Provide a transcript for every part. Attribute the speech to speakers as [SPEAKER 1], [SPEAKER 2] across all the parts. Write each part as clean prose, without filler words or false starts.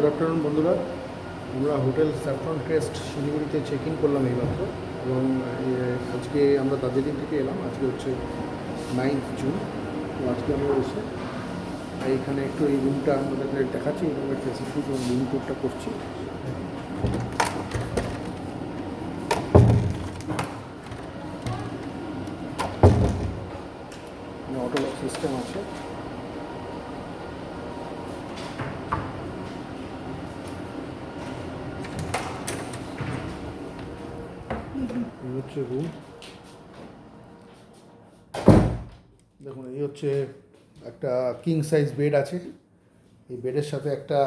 [SPEAKER 1] Good afternoon বন্ধুরা, আমরা hotel saffron crest শিলিগুড়িতে চেক ইন করলাম এইমাত্র। এবং আজকে আমরা দার্জিলিং থেকে এলাম। আজকে হচ্ছে 9th জুন। তো আজকে আমরা এসে এইখানে একটু এই রুমটা আমাদের দেখাচ্ছি, এই রুমের ফেসিলিটিস এবং রুম টুরটা করছি। অটো লক সিস্টেম আছে। এই হচ্ছে রুম। দেখুন, এই হচ্ছে একটা কিং সাইজ বেড আছে। এই বেডের সাথে একটা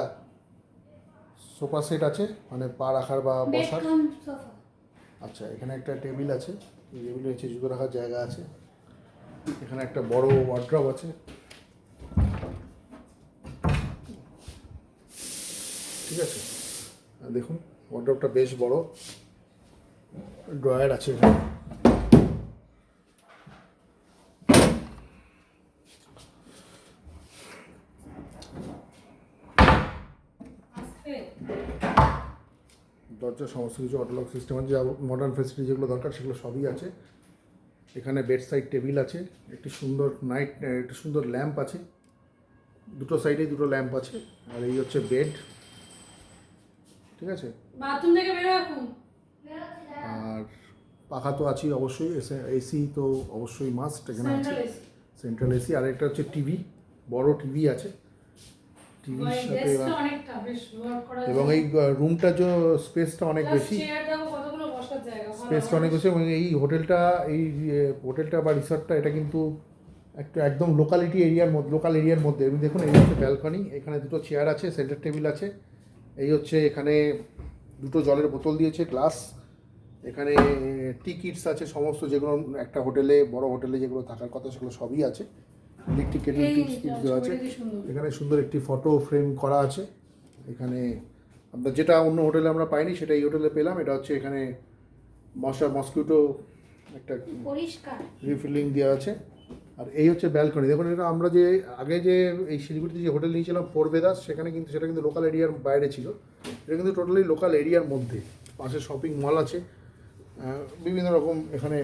[SPEAKER 1] সোফা সেট আছে, মানে পা রাখার বা বসার। আচ্ছা, এখানে একটা টেবিল আছে, টেবিলে হচ্ছে জুতো রাখার জায়গা আছে। এখানে একটা বড় ওয়ার্ড্রব আছে, ঠিক আছে। দেখুন, ওয়ার্ড্রবটা বেশ বড়। ড্রয়ার আছে এখানে। দরজা সমস্ত কিছু অটোলক সিস্টেম আছে, যা মডার্ন ফেসিলিটি যেগুলো দরকার সেগুলো সবই আছে। এখানে বেড সাইড টেবিল আছে, একটি সুন্দর ল্যাম্প আছে, দুটো সাইডেই দুটো ল্যাম্প আছে। আর এই হচ্ছে বেড, ঠিক আছে।
[SPEAKER 2] বাথরুম থেকে বের এখন।
[SPEAKER 1] আর পাখা তো আছেই অবশ্যই, এসি তো অবশ্যই মাস্ট এখানে আছে, সেন্ট্রাল এসি। আর একটা হচ্ছে টিভি, বড় টিভি আছে টিভির সাথে। এবং এই রুমটা যে স্পেসটা অনেক বেশি, স্পেসটা অনেক বেশি। এবং এই হোটেলটা বা রিসর্টটা এটা কিন্তু একদম লোকাল এরিয়ার মধ্যে। দেখুন, এই হচ্ছে ব্যালকনি, এখানে দুটো চেয়ার আছে, সেন্টার টেবিল আছে। এই হচ্ছে এখানে দুটো জলের বোতল দিয়েছে, গ্লাস। এখানে টিকিটস আছে সমস্ত, যেগুলো একটা হোটেলে, বড় হোটেলে যেগুলো থাকার কথা সেগুলো সবই আছে। ইলেকট্রিক কেটল টিকিটস দেওয়া আছে। এখানে সুন্দর একটি ফটো ফ্রেম করা আছে। এখানে আমরা যেটা অন্য হোটেলে আমরা পাইনি সেটা এই হোটেলে পেলাম। এটা হচ্ছে এখানে মসকিউটো একটা
[SPEAKER 2] পরিষ্কার
[SPEAKER 1] রিফিলিং দেওয়া আছে। আর এই হচ্ছে ব্যালকনি। দেখুন, এটা আমরা যে আগে যে এই শিলিগুড়িতে যে হোটেল নিয়েছিলাম ফোর বেদাস, সেটা কিন্তু লোকাল এরিয়ার বাইরে ছিল। এটা কিন্তু টোটালি লোকাল এরিয়ার মধ্যে। পাশে শপিং মল আছে, বিভিন্ন রকম এখানে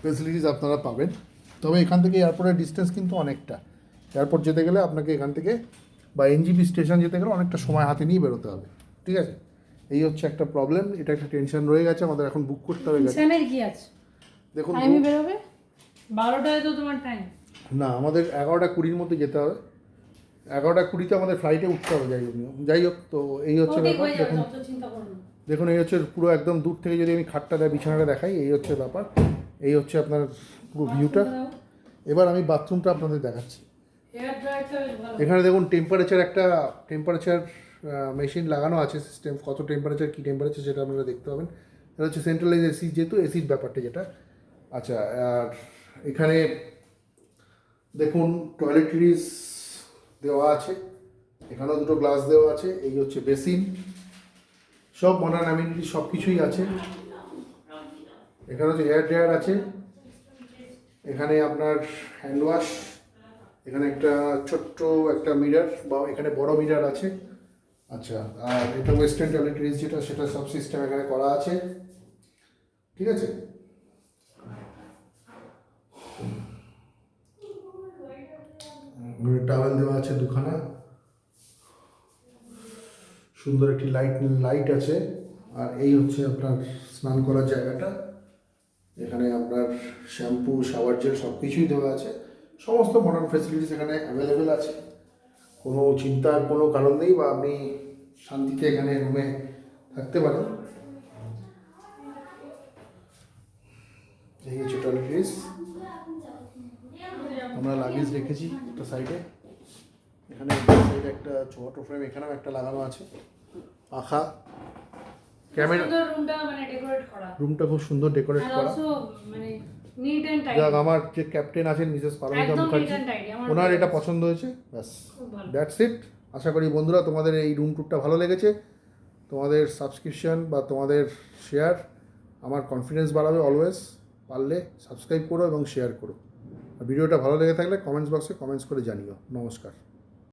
[SPEAKER 1] ফেসিলিটিস আপনারা পাবেন। তবে এখান থেকে এয়ারপোর্টের ডিস্টেন্স কিন্তু অনেকটা। এয়ারপোর্ট যেতে গেলে আপনাকে এখান থেকে বা এনজিপি স্টেশন যেতে গেলে অনেকটা সময় হাতে নিয়ে বেরোতে হবে, ঠিক আছে। এই হচ্ছে একটা প্রবলেম, এটা একটা টেনশন রয়ে গেছে আমাদের, এখন বুক করতে হবে।
[SPEAKER 2] কি আছে
[SPEAKER 1] দেখুন,
[SPEAKER 2] টাইমে বেরোবে 12টায় তো তোমার টাইম
[SPEAKER 1] না, আমাদের 11টা 20-র মধ্যে যেতে হবে। 11টা 20-তে আমাদের ফ্লাইটে উঠতে হবে। যাই হোক, তো এই হচ্ছে ব্যাপার। দেখুন, এই হচ্ছে পুরো একদম দূর থেকে যদি আমি খাটটা বিছানাটা দেখাই, এই হচ্ছে ব্যাপার। এই হচ্ছে আপনার পুরো ভিউটা। এবার আমি বাথরুমটা আপনাদের দেখাচ্ছি। এখানে দেখুন, টেম্পারেচার মেশিন লাগানো আছে। সিস্টেম কত টেম্পারেচার, কী টেম্পারেচার সেটা আপনারা দেখতে পাবেন। এটা হচ্ছে সেন্ট্রালাইজ এসি, যেহেতু এসির ব্যাপারটা যেটা। আচ্ছা, আর এখানে দেখুন টয়লেটরিজ দেওয়া আছে, এখানেও দুটো গ্লাস দেওয়া আছে। এই হচ্ছে বেসিন, সব মডার্ন অ্যামিনিটি সব কিছুই আছে। এখানে হচ্ছে হেয়ার ড্রায়ার আছে, এখানে আপনার হ্যান্ড ওয়াশ, এখানে একটা ছোট্ট একটা মিরার, বা এখানে বড় মিরার আছে। আচ্ছা, আর এটা ওয়েস্টার্ন টয়লেটরিজ যেটা, সেটা সব সিস্টেম এখানে করা আছে, ঠিক আছে। টাওয়েল দেওয়া আছে দুখানা, সুন্দর একটি লাইট আছে। আর এই হচ্ছে আপনার স্নান করার জায়গাটা। এখানে আপনার শ্যাম্পু, শাওয়ার জেল সব কিছুই দেওয়া আছে। সমস্ত মডার্ন ফেসিলিটিস এখানে অ্যাভেলেবেল আছে। কোনো চিন্তার কোনো কারণ নেই, বা আপনি শান্তিতে এখানে রুমে থাকতে পারেন। এই হচ্ছে টয়লেটরিজ। আমরা লাগেজ রেখেছি একটা সাইডে। এখানে সাইডে একটা ছোট ফ্রেম এখানেও একটা লাগানো আছে, পাখা, ক্যামেরা। রুমটা খুব সুন্দর ডেকোরেট করা। যাক, আমার যে ক্যাপ্টেন আছেন মিসেস পারমিতা মুখার্জি, ওনার এটা পছন্দ হয়েছে, ব্যাস, দ্যাটস ইট। আশা করি বন্ধুরা তোমাদের এই রুম ট্যুরটা ভালো লেগেছে। তোমাদের সাবস্ক্রিপশন বা তোমাদের শেয়ার আমার কনফিডেন্স বাড়াবে। অলওয়েজ পারলে সাবস্ক্রাইব করো এবং শেয়ার করো। ভিডিওটা ভালো লেগে থাকলে কমেন্টস বক্সে কমেন্টস করে জানিও। নমস্কার।